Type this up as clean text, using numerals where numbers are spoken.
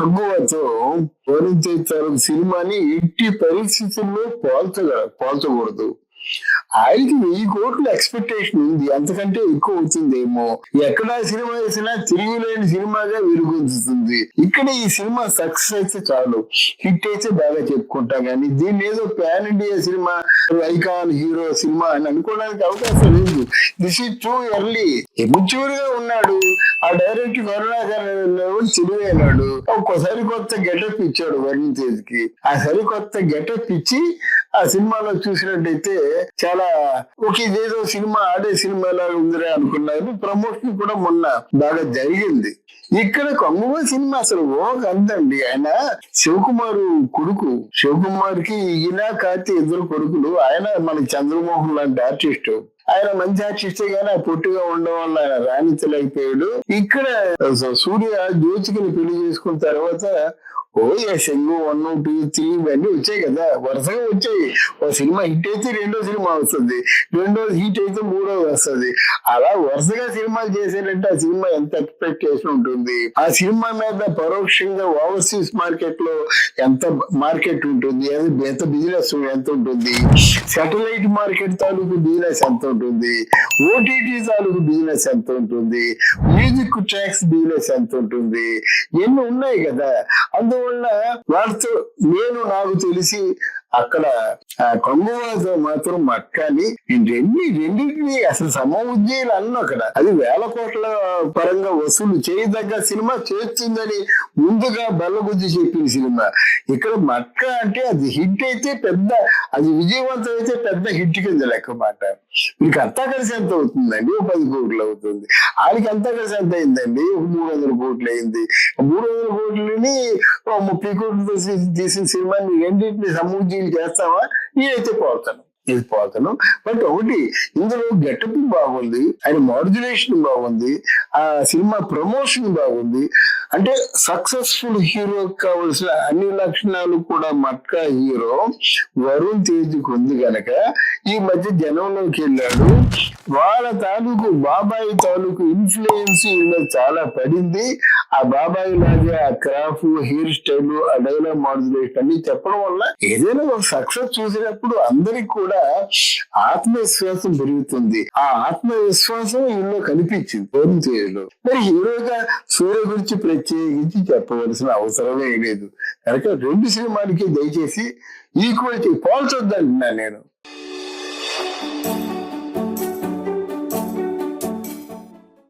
కంగువతో వరుణ్ తేజ్ సినిమాని ఎట్టి పరిస్థితుల్లో పోల్చకూడదు. ఆయనకి 1000 కోట్లు ఎక్స్పెక్టేషన్ ఉంది, అంతకంటే ఎక్కువ అవుతుందేమో. ఎక్కడ సినిమా వేసినా తిరుగులేని సినిమాగా వెలుగొందుతుంది. ఇక్కడ ఈ సినిమా సక్సెస్ అయితే చాలు, హిట్ అయితే బాగా చెప్పుకుంటాం. కానీ దీన్ని ఏదో pan India cinema, icon hero cinema అని అనుకోవడానికి అవకాశం లేదు. This is too early. ఎమ్యూర్ గా ఉన్నాడు ఆ డైరెక్టర్ కరుణాకర్, తెలివైనాడు. ఒక్కోసారి కొత్త గెటప్ ఇచ్చాడు వరుణ్ తేజ్ కి. ఆ సరికొత్త గెటప్ ఇచ్చి ఆ సినిమాలో చూసినట్టయితే చాలా ఇదేదో సినిమా ఆడే సినిమా లాగా ఉందిరా అనుకున్నారు. ప్రమోషన్ కూడా మొన్న బాగా జరిగింది. ఇక్కడ కొంగవ సినిమా అసలు అందండి. ఆయన శివకుమార్ కొడుకు. శివకుమార్ కి ఈయన కార్తీ ఇద్దరు కొడుకులు. ఆయన మనకి చంద్రమోహన్ లాంటి ఆర్టిస్ట్. ఆయన మంచి ఆర్టిస్టే కానీ ఆ పొట్టిగా ఉండడం వల్ల ఆయన రాణించలేకపోయాడు. ఇక్కడ సూర్య జ్యోతికిని పెళ్లి చేసుకున్న తర్వాత శంగు 1, 2, 3 ఇవన్నీ వచ్చాయి కదా, వరుసగా వచ్చాయి. ఒక సినిమా హిట్ అయితే రెండో సినిమా వస్తుంది, రెండోది హిట్ అయితే మూడోది వస్తుంది. అలా వరుసగా సినిమాలు చేసేటంటే ఆ సినిమా ఎంత ఎక్స్పెక్టేషన్ ఉంటుంది. ఆ సినిమా మీద పరోక్షంగా ఓవర్సీస్ మార్కెట్ లో ఎంత మార్కెట్ ఉంటుంది, ఎంత బిజినెస్ ఎంత ఉంటుంది, సాటిలైట్ మార్కెట్ తాలూకు బిజినెస్ ఎంత ఉంటుంది, ఓటీటీ తాలూకు బిజినెస్ ఎంత ఉంటుంది, మ్యూజిక్ ట్రాక్స్ బిజినెస్ ఎంత ఉంటుంది, ఎన్ని ఉన్నాయి కదా. అందువల్ల వాళ్ళతో నాకు తెలిసి అక్కడ కొంగవాతో మాత్రం మట్కాని రెండింటిని అసలు సమఉజ్జీలు అన్న అక్కడ అది 1000 కోట్ల పరంగా వసూలు చేయదగ్గ సినిమా చేస్తుందని ముందుగా బల్లగుద్ది చెప్పిన సినిమా. ఇక్కడ మట్క అంటే అది హిట్ అయితే పెద్ద, అది విజయవంతం అయితే పెద్ద హిట్ కింద లెక్క మాట. మీకు అంతా కలిసి ఎంత అవుతుందండి? 10 కోట్లు అవుతుంది. వాళ్ళకి అంతా కలిసి ఎంత అయిందండి? 300 కోట్లు అయింది. 300 కోట్లని 30 కోట్లతో తీసిన సినిమాని రెండింటిని సమూజ్జీలు చేస్తావా? నేనైతే పోతాను. బట్ ఒకటి, ఇందులో గెటప్ బాగుంది, ఆయన మాడ్యులేషన్ బాగుంది, ఆ సినిమా ప్రమోషన్ బాగుంది. అంటే సక్సెస్ఫుల్ హీరో కావాల్సిన అన్ని లక్షణాలు కూడా మట్కా హీరో వరుణ్ తేజ్ ఉంది గనక ఈ మధ్య జనంలోకి వెళ్ళాడు. వాళ్ళ తాలూకు బాబాయి తాలూకు ఇన్ఫ్లుయెన్స్ చాలా పడింది. ఆ బాబాయి లాగా ఆ క్రాఫ్, హెయిర్ స్టైల్, ఆ డైలాగ్ మాడ్యులేషన్ అన్ని చెప్పడం వల్ల ఏదైనా ఒక సక్సెస్ చూసినప్పుడు అందరికి కూడా ఆత్మవిశ్వాసం పెరుగుతుంది. ఆ ఆత్మవిశ్వాసం ఇందులో కనిపించింది వరుణ్ తేజ్ లో. మరి హీరోగా సూర్య గురించి ప్రత్యేకించి చెప్పవలసిన అవసరమే లేదు కనుక 2 సినిమాలకి దయచేసి ఈక్వల్ పోల్చొద్దంటున్నా నేను.